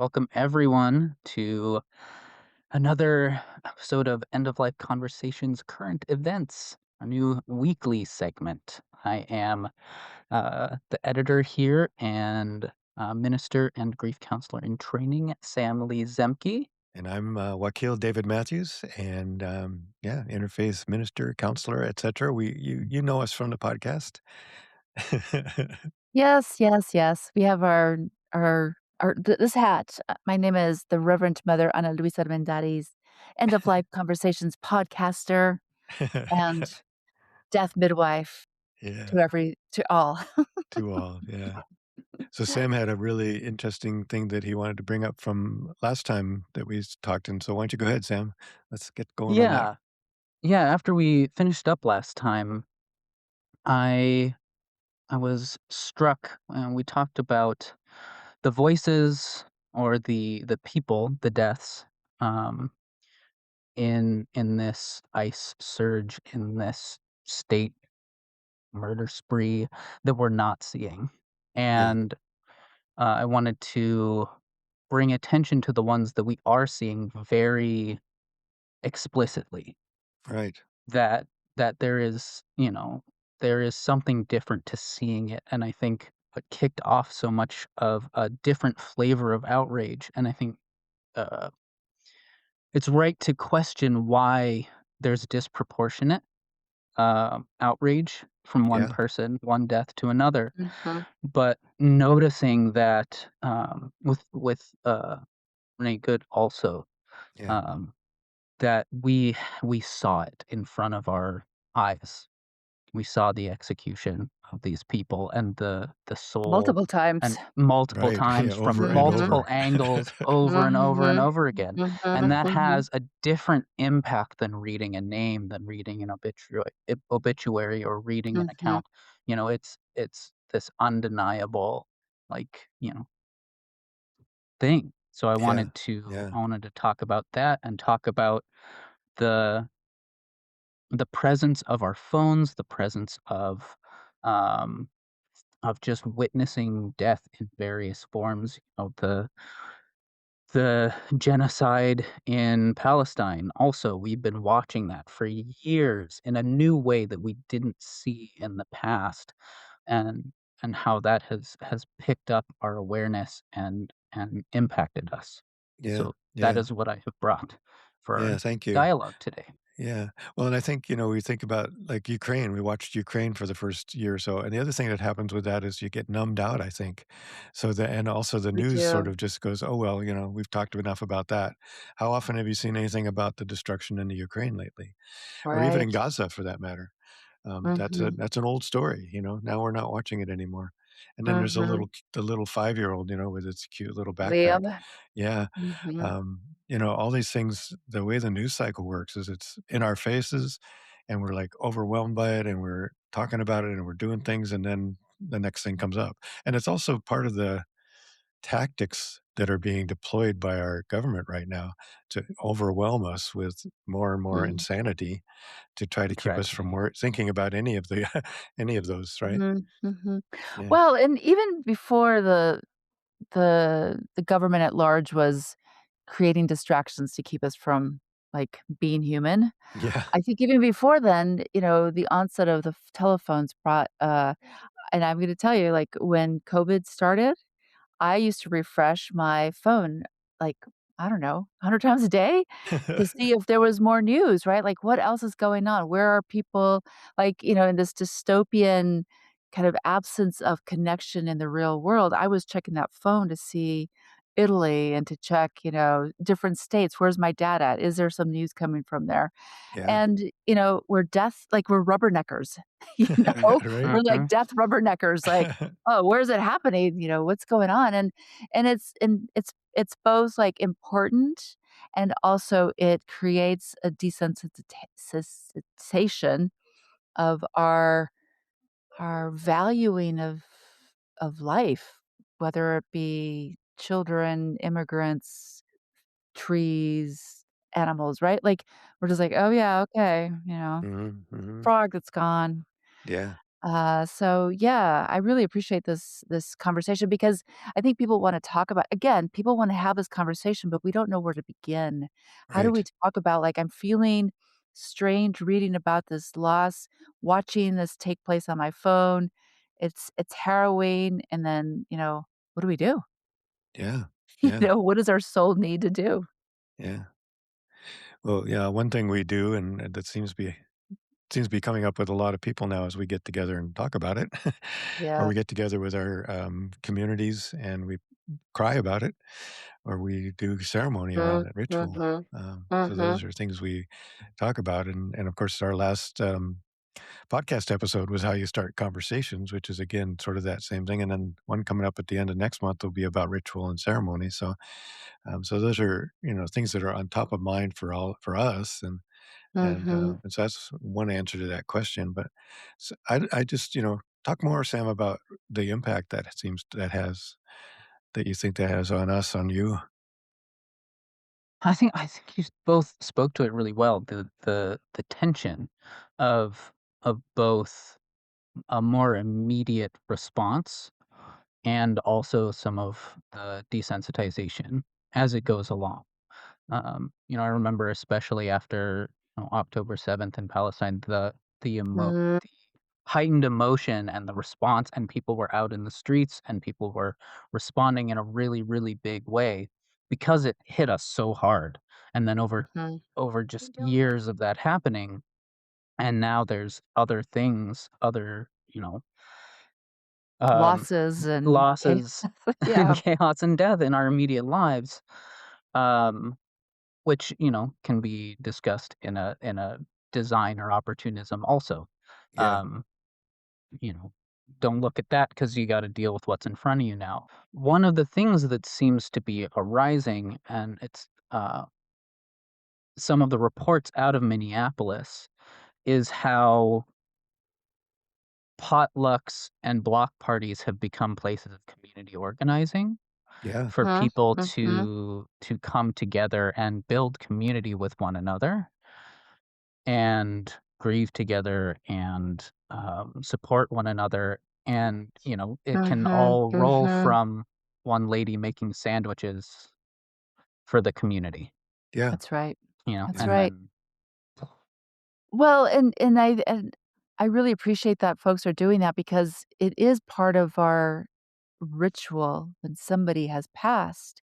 Welcome everyone to another episode of End of Life Conversations Current Events, a new weekly segment. I am the editor here and minister and grief counselor in training, Sam Lee Zemke. And I'm Wakil David Matthews, and yeah, interfaith minister, counselor, etc. You know us from the podcast. Yes, yes, yes. We have our this hat. My name is the Reverend Mother Ana Luisa Mendariz, End of Life Conversations podcaster and death midwife Yeah, to all. to all. Yeah. So Sam had a really interesting thing that he wanted to bring up from last time that we talked, and so why don't you go ahead, Sam? Let's get going on that. Yeah, yeah. After we finished up last time, I I was struck, and we talked about the voices or the people, the deaths, um, in this ice surge, in this state murder spree that we're not seeing. Yeah. And I wanted to bring attention to the ones that we are seeing very explicitly. Right. That that there is, there is something different to seeing it, and I think what kicked off so much of a different flavor of outrage, and I think uh, it's right to question why there's disproportionate outrage from one Yeah. person, one death to another. Mhm. But noticing that, with Renee Good also, Yeah. um, that we saw it in front of our eyes. We saw the execution of these people and the soul, Multiple times. and multiple Right. Yeah. times from Over and Mhm. multiple over. angles over and over and Mhm. over again, and Mhm. that Mhm. has a different impact than reading a name, than reading an obituary or reading an Mhm. account. It's this undeniable, like, thing. So I Yeah. wanted to Yeah. I wanted to talk about that and talk about the the presence of our phones, the presence um, of just witnessing death in various forms. The genocide in Palestine. Also, we've been watching that for years in a new way that we didn't see in the past, and how that has picked up our awareness and impacted us. Yeah. So that Yeah. is what I have brought for Yeah. our Thank you. dialogue today. Yeah. Well, and I think, we think about like Ukraine. We watched Ukraine for the first year or so. And the other thing that happens with that is you get numbed out, I think. And also the We news sort do. of just goes, oh, well, we've talked enough about that. How often have you seen anything about the destruction in the Ukraine lately? Or even in Right. Gaza for that matter? Mhm. That's an old story. Now we're not watching it anymore. And then there's Mhm. the little 5-year-old, with its cute little backpack. Liam. Yeah. Mhm. All these things, the way the news cycle works is it's in our faces and we're like overwhelmed by it and we're talking about it and we're doing things and then the next thing comes up. And it's also part of the tactics that are being deployed by our government right now to overwhelm us with more and more Mm. insanity to try to keep us from Exactly. thinking about any of the any of those, right? Mhm. Mhm. Yeah. Well, and even before the government at large was creating distractions to keep us from, like, being human. Yeah. I think even before then, the onset of the telephones brought, and I'm gonna tell you, like, when COVID started, I used to refresh my phone, like, I don't know, 100 times a day to see if there was more news, right? Like, what else is going on? Where are people, like, in this dystopian kind of absence of connection in the real world, I was checking that phone to see Italy and to check, different states. Where's my dad at? Is there some news coming from there? Yeah. And, we're rubberneckers, you know? Right? We're like Mhm. death rubberneckers, like, "Oh, where's it happening?" What's going on? And it's both, like, important, and also it creates a desensitization of our valuing of life, whether it be children, immigrants, trees, animals, right? Like, we're just like, "Oh, yeah, okay," Mhm, mhm. frog that's gone. Yeah. So yeah, I really appreciate this conversation because I think people wanna talk about again, people wanna have this conversation, but we don't know where to begin. How do we Right. talk about, like, I'm feeling strange reading about this loss, watching this take place on my phone. It's harrowing, and then, what do we do? Yeah. Yeah. What does our soul need to do? Yeah. Well, yeah, one thing we do, and that seems to be coming up with a lot of people now as we get together and talk about it, or Yeah. we get together with our, communities and we cry about it, or we do ceremony around Mhm, it, ritual. mhm, So those mhm, are things we talk about, and of course, our last, podcast episode was how you start conversations, which is, again, sort of that same thing, and then one coming up at the end of next month will be about ritual and ceremony, so those are, things that are on top of mind for us, mhm. and so that's one answer to that question, but I just, talk more, Sam, about the impact that you think that has on us, on you. I think you both spoke to it really well. The tension of both a more immediate response and also some of the desensitization as it goes along. I remember especially after October 7th in Palestine, Mhm, the heightened emotion and the response, and people were out in the streets and people were responding in a really, really big way because it hit us so hard. And then mhm, over just years of that happening, and now there's other things, other um, Losses and chaos. losses and Yeah. chaos and death in our immediate lives. Um, which, can be discussed in a design or opportunism also. Yeah, Um, you know, don't look at that because you gotta deal with what's in front of you now. One of the things that seems to be arising, and it's, some of the reports out of Minneapolis, is how potlucks and block parties have become places of community organizing yeah, for mhm, people mhm, to come together and build community with one another and grieve together and support one another. And, it can mhm, all roll mhm. from one lady making sandwiches for the community, yeah. That's right. That's and right. then Well, and I really appreciate that folks are doing that because it is part of our ritual when somebody has passed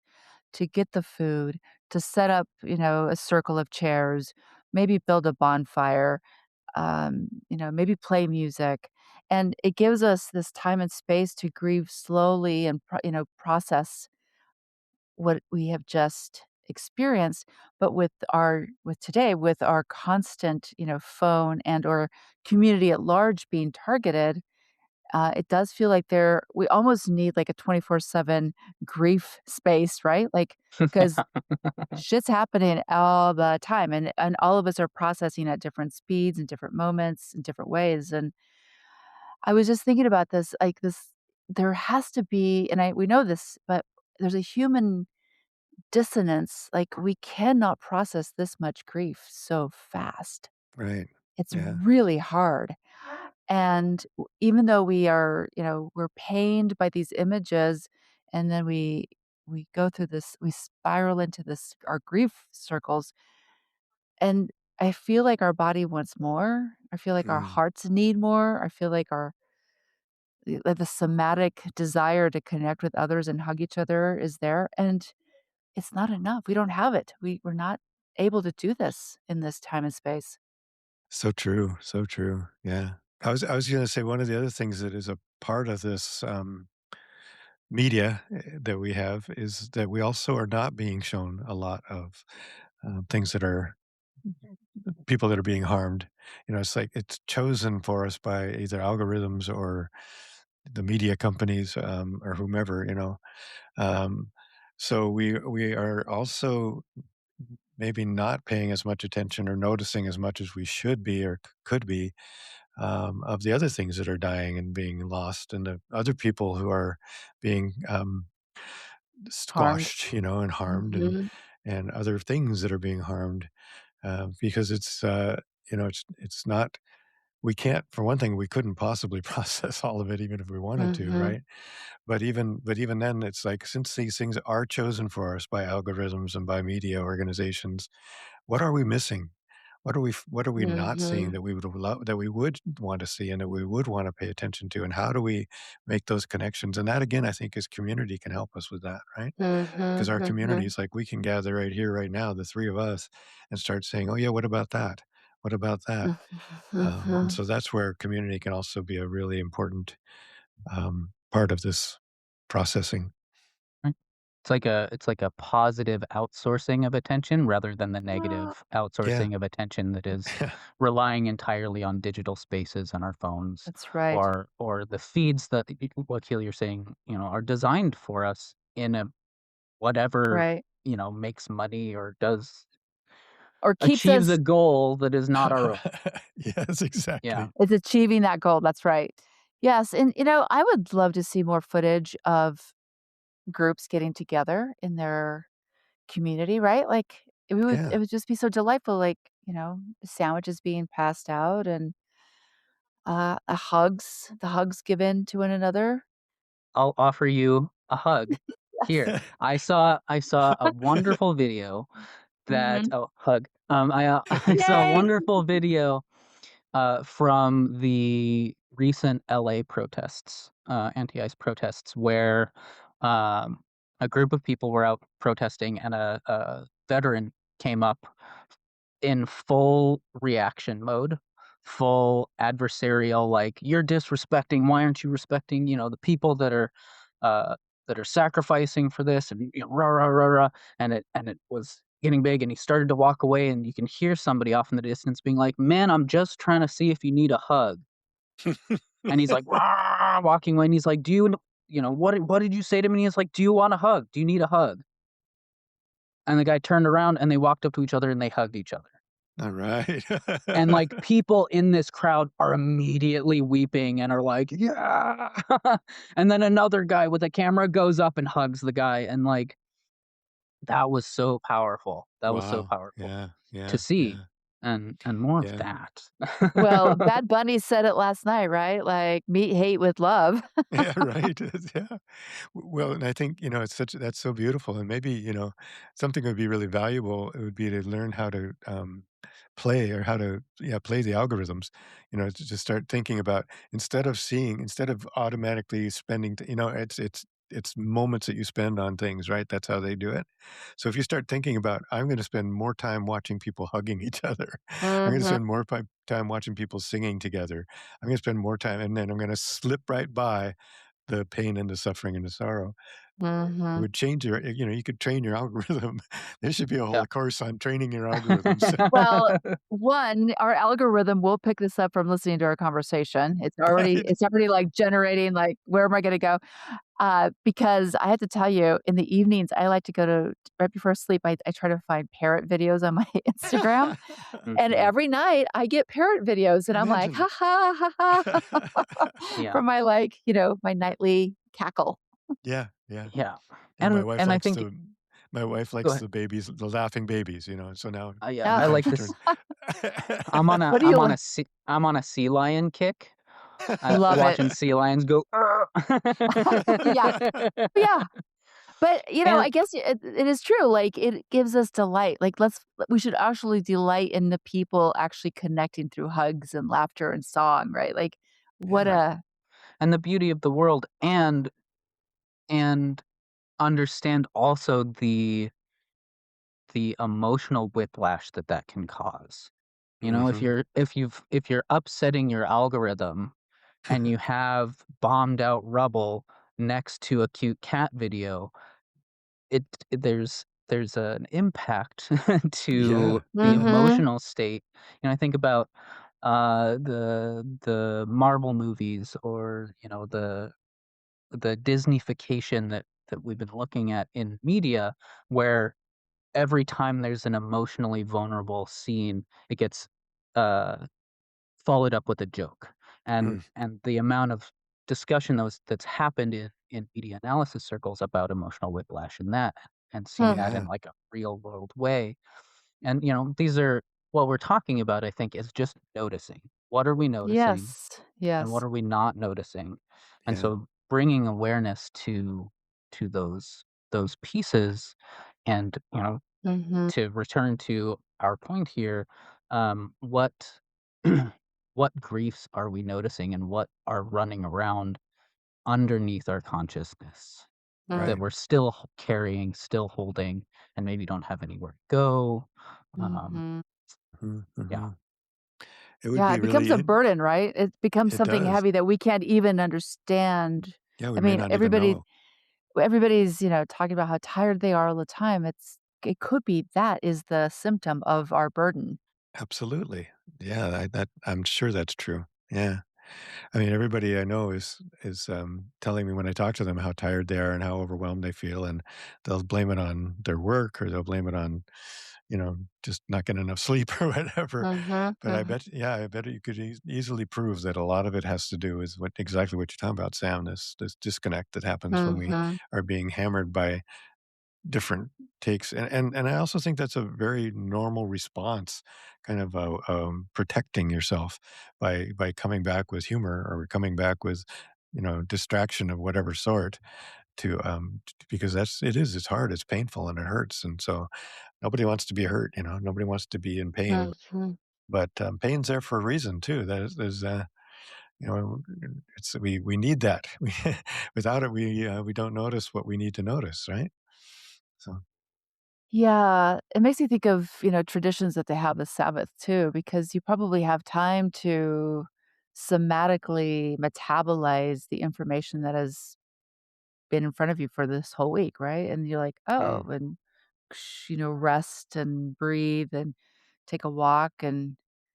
to get the food, to set up, a circle of chairs, maybe build a bonfire, maybe play music. And it gives us this time and space to grieve slowly and process what we have just experienced, but with today, with our constant, phone and or community at large being targeted, it does feel like we almost need like a 24/7 grief space, right? Like, because shit's happening all the time, and all of us are processing at different speeds and different moments in different ways, and I was just thinking about this, like, there has to be, and we know this, but there's a human dissonance, like, we cannot process this much grief so fast. Right. It's Yeah. really hard, and even though we're pained by these images, and then we go through this, we spiral into this our grief circles, and I feel like our body wants more. I feel like our Mm. hearts need more. I feel like the somatic desire to connect with others and hug each other is there, and it's not enough. We don't have it. We're not able to do this in this time and space. So true, so true. Yeah. I was gonna say one of the other things that is a part of this, media, that we have is that we also are not being shown a lot of, things that are people that are being harmed. It's like it's chosen for us by either algorithms or the media companies, or whomever, Um, so we are also maybe not paying as much attention or noticing as much as we should be or could be, of the other things that are dying and being lost, and the other people who are being, Harmed. squashed, and harmed, Mhm. and other things that are being harmed, because it's not. we can't for one thing, we couldn't possibly process all of it even if we wanted to, Mhm. right? But even then, it's like, since these things are chosen for us by algorithms and by media organizations, what are we missing? What are we not seeing Mhm. that we would that we would want to see and that we would wanna pay attention to, and how do we make those connections? And that, again, I think is community can help us with that, right? Because Mhm, our community mhm. is like, we can gather right here, right now, the 3 of us, and start saying, "Oh, yeah, what about that? What about that?" Mhm, And mhm. so that's where community can also be a really important, part of this processing. Right. It's like a positive outsourcing of attention rather than the Ah, negative Yeah. outsourcing of attention that is relying entirely on digital spaces on our phones that's right. or the feeds that what Keely you're saying, are designed for us in a whatever, Right. makes money or does Or keeps achieves a us goal that is not our own. Yes, Yeah. exactly. it's achieving that goal, that's right. Yes, and, I would love to see more footage of groups getting together in their community, right? Like, it Yeah. would just be so delightful, like, sandwiches being passed out and, the hugs given to one another. I'll offer you a hug. Here. Yes. I saw a wonderful video that Mhm. oh, hug. I saw a Yay! wonderful video, from the recent LA protests, anti-ICE protests, where, um, a group of people were out protesting and a veteran came up in full reaction mode, full adversarial, like, "You're disrespecting, why aren't you respecting, the people uh, that are sacrificing for this," and, rah, rah, rah, rah, and it was getting big, and he started to walk away, and you can hear somebody off in the distance being like, "Man, I'm just trying to see if you need a hug." And he's like, "Rah," walking away, and he's like, "What did you say to me?" He's like, "Do you want a hug? Do you need a hug?" And the guy turned around, and they walked up to each other, and they hugged each other. Alright. And, like, people in this crowd are immediately weeping and are like, "Yeah." And then another guy with a camera goes up and hugs the guy, and, like, that was so powerful. That was so Wow. powerful Yeah, to yeah, see, yeah, and more of yeah. that. Well, Bad Bunny said it last night, right? Like, "Meet hate with love." Yeah, right. Yeah. Well, and I think, it's that's so beautiful, and maybe, something that would be really valuable, it would be to learn how to, play or how to, yeah, play the algorithms, to just start thinking about instead of automatically spending it's moments that you spend on things, right? That's how they do it. So if you start thinking about, "I'm gonna spend more time watching people hugging each other. I'm gonna Mhm, spend more time watching people singing together. I'm gonna spend more time, and then I'm gonna slip right by the pain and the suffering and the sorrow." It mhm. would change you could train your algorithm. There should be a Yeah. whole course on training your algorithms. Well, 1, our algorithm will pick this up from listening to our conversation. It's already Right? it's already, like, generating, like, where am I gonna go? Because I have to tell you, in the evenings, I like to go to right before sleep, I try to find parrot videos on my Instagram, and Mhm. every night I get parrot videos, and I'm like, Imagine. "Ha ha, ha ha," Yeah. from my, my nightly cackle. Yeah, yeah. Yeah. And And I think my wife Go likes ahead. the babies, the laughing babies, so now Yeah, every I Ugh, time like she this. turns what do you li I'm on a sea lion kick, love it. watching sea lions go, "Arr." Yeah, yeah. But, And I guess it is true, like, it gives us delight, like, we should actually delight in the people actually connecting through hugs and laughter and song, right? Like, what Yeah. right. a And the beauty of the world and understand also the emotional whiplash that that can cause. Mhm. If you're upsetting your algorithm and you have bombed out rubble next to a cute cat video, there's an impact to Yeah, the yeah. Mhm, emotional state. I think about, the Marvel movies or, the Disneyfication that we've been looking at in media, where every time there's an emotionally vulnerable scene, it gets, uh, followed up with a joke, Mm, and the amount of discussion that's happened in media analysis circles about emotional whiplash and that, and seeing hmm, that in, yeah. like, a real world way, and, these are what we're talking about, I think, is just noticing. What are we noticing Yes. and what Yes. are we not noticing? And Yeah. so bringing awareness to those pieces and, Mhm. to return to our point here, what what griefs are we noticing and what are running around underneath our consciousness that Mm, Right. we're still carrying, still holding, and maybe don't have anywhere to go. Um, mhm. Mhm, yeah, mhm. It would Yeah, be it becomes a really burden, right? It becomes it something does. heavy that we can't even understand. Yeah, we I may mean, not even know. everybody's, talking about how tired they are all the time. It could be that is the symptom of our burden. Absolutely. Yeah, I'm sure that's true. Yeah. I mean, everybody I know is telling me when I talk to them how tired they are and how overwhelmed they feel, and they'll blame it on their work or they'll blame it on, just not getting enough sleep or whatever. Mhm, But mhm, I bet you could easily prove that a lot of it has to do with exactly what you're talking about, Sam. This disconnect that happens when we mhm. are being hammered by different takes, and I also think that's a very normal response, kind of, protecting yourself by coming back with humor or coming back with, distraction of whatever sort because it's hard, it's painful, and it hurts, and so nobody wants to be hurt, nobody wants to be in pain, Mhm. but, pain's there for a reason too. You know, we need that. Without it, we don't notice what we need to notice, right? So, Yeah, it makes me think of, traditions that they have the Sabbath too, because you probably have time to somatically metabolize the information that has been in front of you for this whole week, right? And you're like, "Oh," mm, and, rest and breathe and take a walk and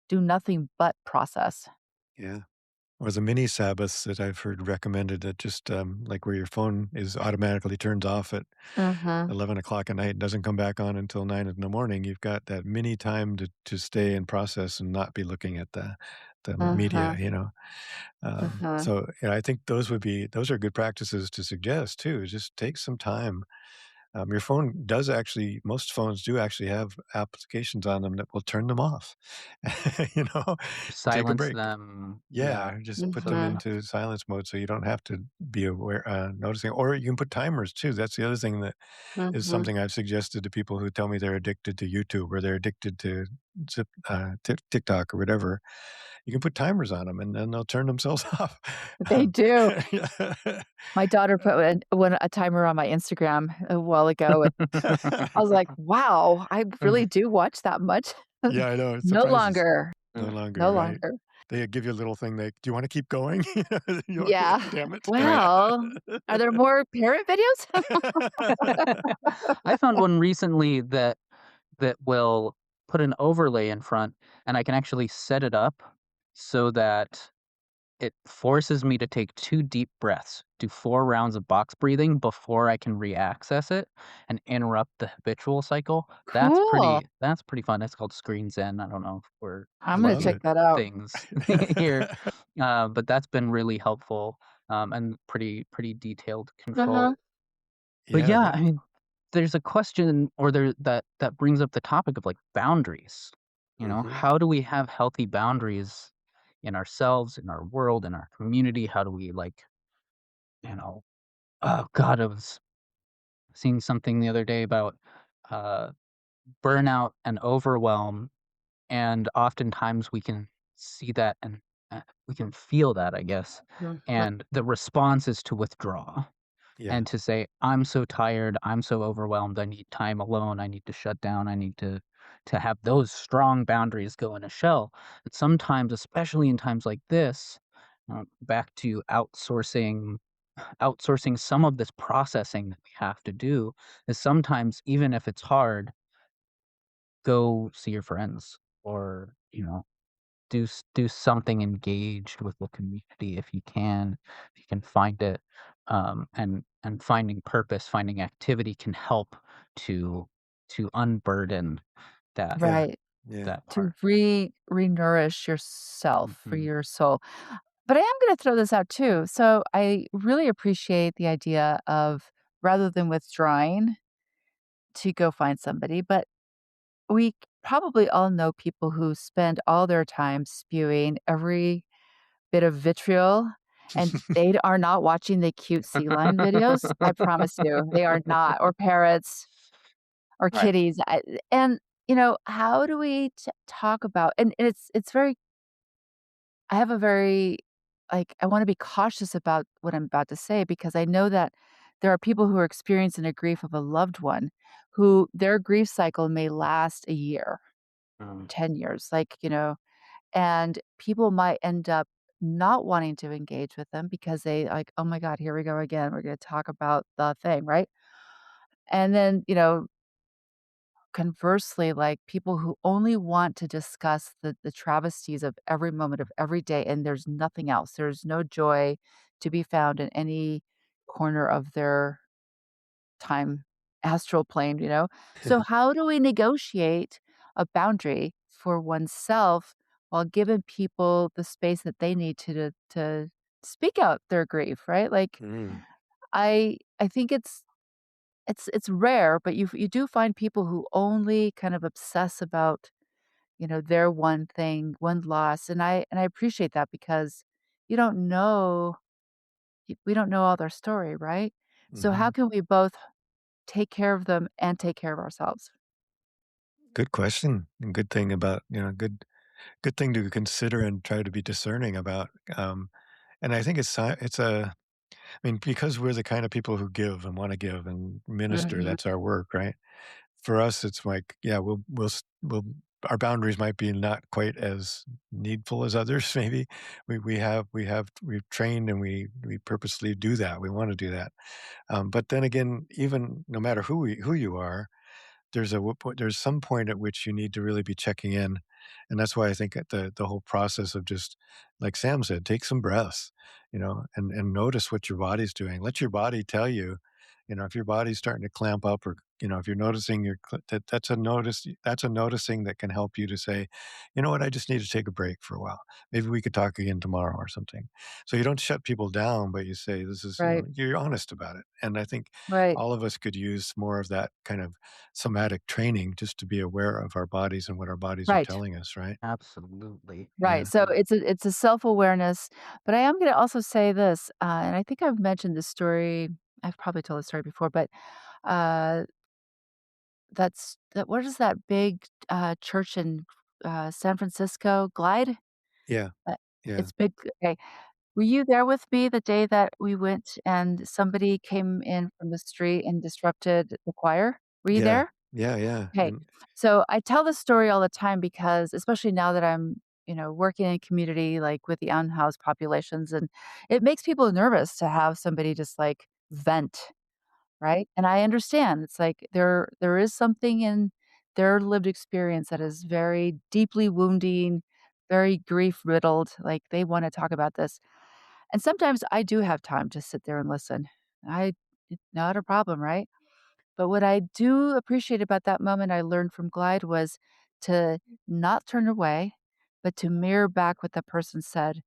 do nothing but process. yeah. Or the mini Sabbaths that I've heard recommended that just, like where your phone is automatically turns off at Mhm, 11 o'clock at night and doesn't come back on until 9 in the morning. You've got that mini time to stay and process and not be looking at the media, mhm, mhm, So, I think those are good practices to suggest too. Just take some time. Your phone does actually most phones do actually have applications on them that will turn them off. You know? Take a silence break. them. Yeah, Yeah, just put so them mhm, that into silence mode so you don't have to be aware noticing, or you can put timers too. That's the other thing that is mhm. something I've suggested to people who tell me they're addicted to YouTube or they're addicted to TikTok or whatever. You can put timers on them, and then they'll turn themselves off. They do. Yeah. My daughter put a timer on my Instagram a while ago, and I was like, "Wow, I really do watch that much." Yeah, I know, it No surprises. longer. No Mm. longer, No right? longer. They give you a little thing, "Do you wanna keep going?" Yeah. Damn it. Right. Well, are there more parent videos? I found one recently that will put an overlay in front, and I can actually set it up so that it forces me to take 2 deep breaths, do 4 rounds of box breathing before I can reaccess it and interrupt the habitual cycle. Cool. That's pretty fun. It's called Screen Zen. I don't know if we're I'm gonna Love check using it. that out. things here, but that's been really helpful, and pretty detailed control. Uh-huh. But Yeah, yeah, that I mean, there's a question or there that brings up the topic of, like, boundaries. mhm, How do we have healthy boundaries in ourselves, in our world, in our community? How do we, like, you know oh god, I was seeing something the other day about, uh, burnout and overwhelm, and oftentimes we can see that and, we can feel that, I guess, Mhm. and the response is to withdraw. yeah, And to say, "I'm so tired, I'm so overwhelmed, I need time alone, I need to shut down, I need to have those strong boundaries go in a shell." But sometimes, especially in times like this, back to outsourcing some of this processing that we have to do is sometimes, even if it's hard, go see your friends or, do something engaged with the community if you can find it, and finding purpose, finding activity can help to unburden that yeah, Right. yeah, that To part. re-nourish yourself for Mhm. your soul. But I am gonna throw this out too. So I really appreciate the idea of rather than withdrawing to go find somebody, but we probably all know people who spend all their time spewing every bit of vitriol, and they are not watching the cute sea lion videos, I promise you, they are not, or parrots, or Right. kitties, and, how do we talk about and it's very I have a very I wanna be cautious about what I'm about to say because I know that there are people who are experiencing a grief of a loved one who their grief cycle may last a year, Um, 10 years, and people might end up not wanting to engage with them because they like, "Oh my god, here we go again. We're gonna talk about the thing," right? And then, conversely, like, people who only want to discuss the travesties of every moment of every day, and there's nothing else. There's no joy to be found in any corner of their time astral plane, you know? So how do we negotiate a boundary for oneself while giving people the space that they need to speak out their grief, right? Like, Mm, I think it's rare, but you do find people who only kind of obsess about, their one thing, one loss, and I appreciate that because you don't know we don't know all their story, right? So how mhm. can we both take care of them and take care of ourselves? Good question, and good thing about, good thing to consider and try to be discerning about, and I think I mean, because we're the kind of people who give and wanna give and minister, Mhm. that's our work, right? For us, it's like, yeah, we'll our boundaries might be not quite as needful as others, maybe. We've trained and we purposely do that. We wanna do that. But then again, even no matter who you are, there's some point at which you need to really be checking in, and that's why I think that the whole process of just like Sam said, take some breaths, and notice what your body's doing. Let your body tell you, if your body's starting to clamp up or, if you're noticing that's a noticing that can help you to say, "You know what? I just need to take a break for a while. Maybe we could talk again tomorrow or something." So you don't shut people down, but you say, "This is," Right, you're honest about it, and I think right, all of us could use more of that kind of somatic training just to be aware of our bodies and what our bodies are right, telling us, right? absolutely. right. Yeah. So it's a self-awareness, but I am gonna also say this, and I think I've mentioned this story I've probably told this story before, but, uh, what is that big, church in, San Francisco? Glide? Yeah. Uh, Yeah. it's big okay. Were you there with me the day that we went and somebody came in from the street and disrupted the choir? Were you Yeah. there? Yeah, yeah, Okay. and So I tell this story all the time because especially now that I'm, working in a community, like, with the unhoused populations, and it makes people nervous to have somebody just, like, vent, right? And I understand. It's like there is something in their lived experience that is very deeply wounding, very grief-riddled, like, they wanna talk about this. And sometimes I do have time to sit there and listen. I It's not a problem, right? But what I do appreciate about that moment I learned from Glide was to not turn away, but to mirror back what the person said.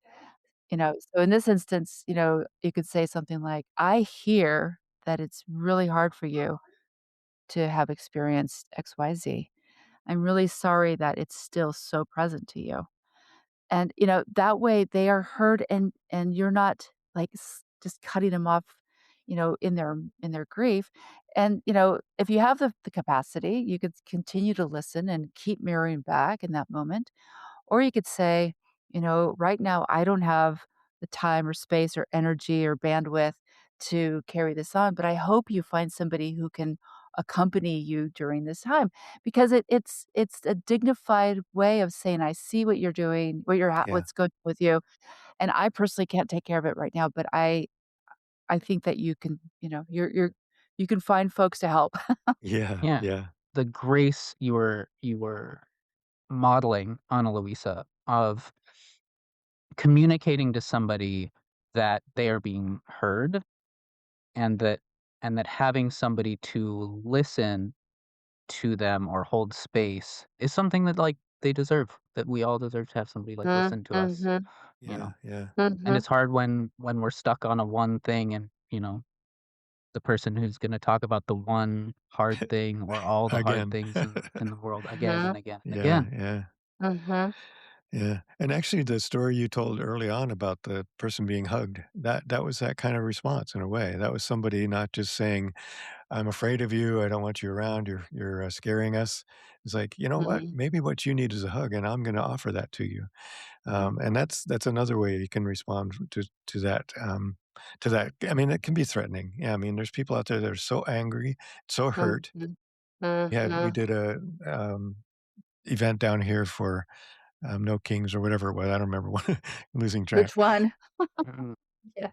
So in this instance, you could say something like, "I hear that it's really hard for you to have experienced XYZ. I'm really sorry that it's still so present to you." And, that way they are heard and you're not, like, just cutting them off, in their grief. And, if you have the capacity, you could continue to listen and keep mirroring back in that moment. Or you could say, "Right now, I don't have the time or space or energy or bandwidth to carry this on, but I hope you find somebody who can accompany you during this time." Because it's a dignified way of saying, "I see what you're doing, yeah. what's going with you, and I personally can't take care of it right now, but I think that you can, you can find folks to help." Yeah, Yeah. yeah, The grace you were modeling, Ana Luisa, of communicating to somebody that they are being heard and that having somebody to listen to them or hold space is something that, like, they deserve, that we all deserve to have somebody, like, Mm, listen to us, mhm, you yeah, know? yeah. And mhm. it's hard when we're stuck on a one thing and, the person who's gonna talk about the one hard thing or all the hard Again. things in the world again and Mhm. again and Yeah, again. yeah, Mhm. yeah, and actually, the story you told early on about the person being hugged, that was that kind of response in a way. That was somebody not just saying, "I'm afraid of you, I don't want you around, you're scaring us." It's like, "You know what? Mhm. Maybe what you need is a hug, and I'm gonna offer that to you." And Mhm, that's another way you can respond to that. I mean, it can be threatening. Yeah, I mean, there's people out there that are so angry, so hurt. Mhm. We Mhm. did a, event down here for, No Kings or whatever it was, I don't remember what losing track. Which one? mhm, Yeah.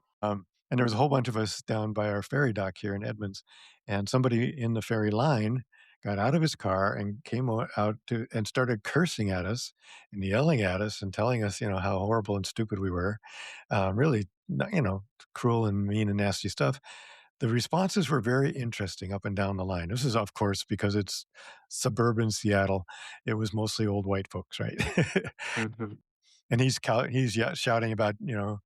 And there was a whole bunch of us down by our ferry dock here in Edmonds, and somebody in the ferry line got out of his car and came out to and started cursing at us and yelling at us and telling us, how horrible and stupid we were. Really, cruel and mean and nasty stuff. The responses were very interesting up and down the line. This is, of course, because it's suburban Seattle. It was mostly old white folks, right? mhm, And shouting about,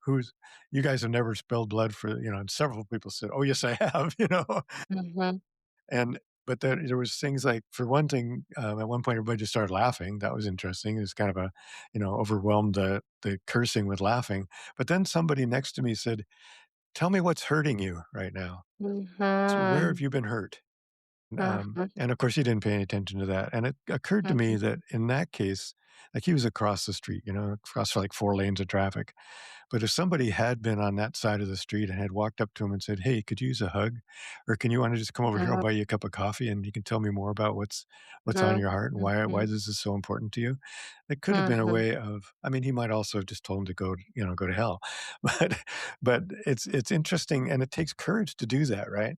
"Who's you guys have never spilled blood for," and several people said, "Oh, yes, I have," Mhm. and but then there was things like, for one thing, at one point, everybody just started laughing. That was interesting. It was kind of overwhelmed the cursing with laughing. But then somebody next to me said, "Tell me what's hurting you right now. So where have Mhm. you been hurt?" Mhm. And of course, he didn't pay any attention to that. And it occurred to me Mhm. that in that case, like, he was across the street, across like 4 lanes of traffic. But if somebody had been on that side of the street and had walked up to him and said, "Hey, could you use a hug? Or can you wanna just come over here? I'll Mhm. buy you a cup of coffee and you can tell me more about what's on Mhm. your heart and why Mhm. this is so important to you." It could have been a Mhm. way of, I mean, he might also have just told him to go to hell. But it's interesting, and it takes courage to do that, right?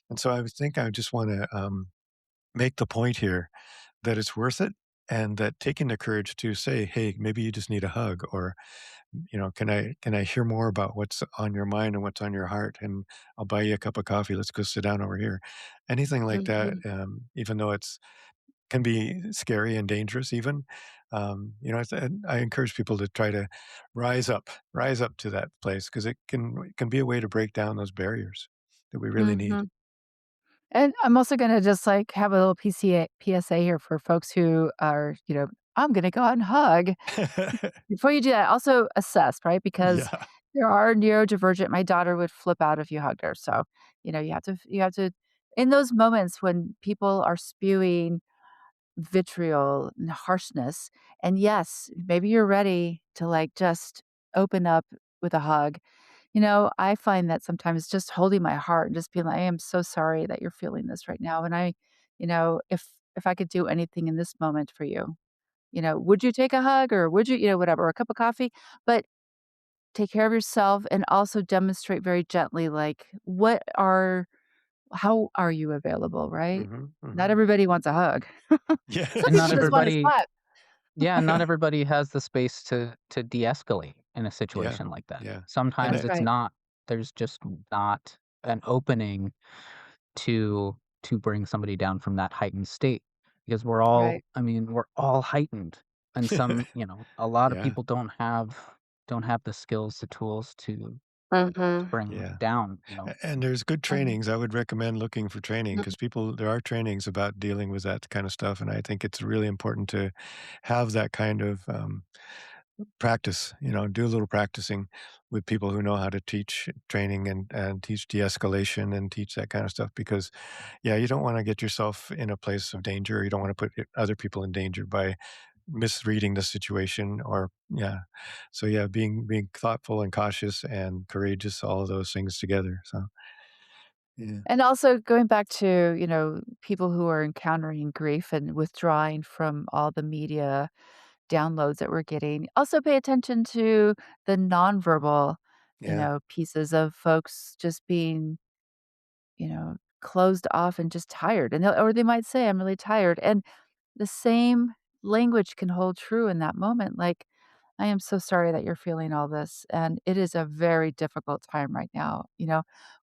And so I would think I just wanna, make the point here that it's worth it, and that taking the courage to say, "Hey, maybe you just need a hug," or, "Can I hear more about what's on your mind and what's on your heart, and I'll buy you a cup of coffee. Let's go sit down over here." Anything like that, Mhm. even though it's can be scary and dangerous even, I encourage people to try to rise up to that place, because it can be a way to break down those barriers that we really need. Mhm. And I'm also gonna just, like, have a little PSA here for folks who are, "I'm gonna go out and hug." Before you do that, also assess, right? Because Yeah. there are neurodivergent my daughter would flip out if you hugged her, so, you have to in those moments when people are spewing vitriol and harshness, and yes, maybe you're ready to, like, just open up with a hug. I find that sometimes just holding my heart and just being like, "I am so sorry that you're feeling this right now, and if I could do anything in this moment for you, would you take a hug or would you, whatever, or a cup of coffee?" But take care of yourself and also demonstrate very gently, like, how are you available, right? Mhm, Not mhm. everybody wants a hug. Yeah. Some and not people just want a everybody slap. yeah, not everybody has the space to de-escalate in a Yeah, situation like that. yeah, and Sometimes I That's it's right. not there's just not an opening to bring somebody down from that heightened state because Right. we're all heightened, and a lot of Yeah, people don't have the skills, the tools to Mhm. bring yeah, down, and there's good Um, trainings. I would recommend looking for training, Mhm. because there are trainings about dealing with that kind of stuff, and I think it's really important to have that kind of, practice, do a little practicing with people who know how to teach training and teach de-escalation and teach that kind of stuff, because, yeah, you don't wanna get yourself in a place of danger, or you don't wanna put other people in danger by misreading the situation, or yeah. So, yeah, being thoughtful and cautious and courageous, all of those things together, so, yeah. and also going back to, people who are encountering grief and withdrawing from all the media downloads that we're getting. Also pay attention to the nonverbal, Yeah. pieces of folks just being, closed off and just tired. Or they might say, "I'm really tired." And the same language can hold true in that moment. Like, "I am so sorry that you're feeling all this, and it is a very difficult time right now.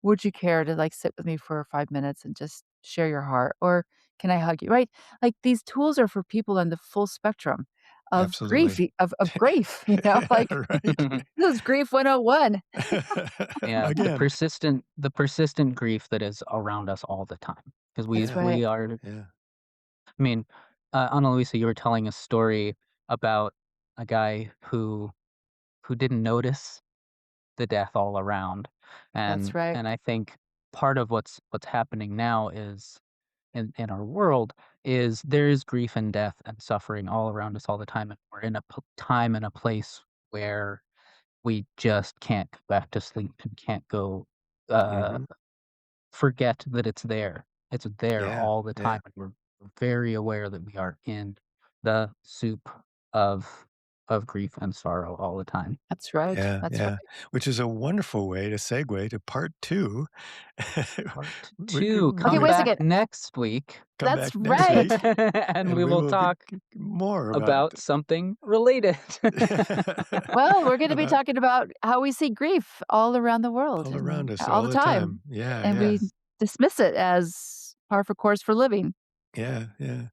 Would you care to, like, sit with me for 5 minutes and just share your heart? Or can I hug you?" Right? Like, these tools are for people in the full spectrum. of grief, Absolutely. of grief, like, Right? this is grief 101. Yeah, Again. the persistent grief that is around us all the time, because That's Yeah, right. we are. yeah. I mean, Ana Luisa, you were telling a story about a guy who didn't notice the death all around, That's and right. I think part of what's happening now is in our world is there is grief and death and suffering all around us all the time, and we're in a time and a place where we just can't go back to sleep and can't go uh, Mhm. forget that it's there. It's there Yeah, all the yeah, time, and we're very aware that we are in the soup of grief and sorrow all the time. That's right. yeah, That's yeah, right. which is a wonderful way to segue to part 2. Part We 2, Okay, come wait a back second. next week, come That's back next right. week, and and we we will will be talk more about about something related. Well, we're gonna be about talking about how we see grief all around the world all and around us all all the the time, time. Yeah, and we yes. dismiss it as par for course for living. Yeah, yeah.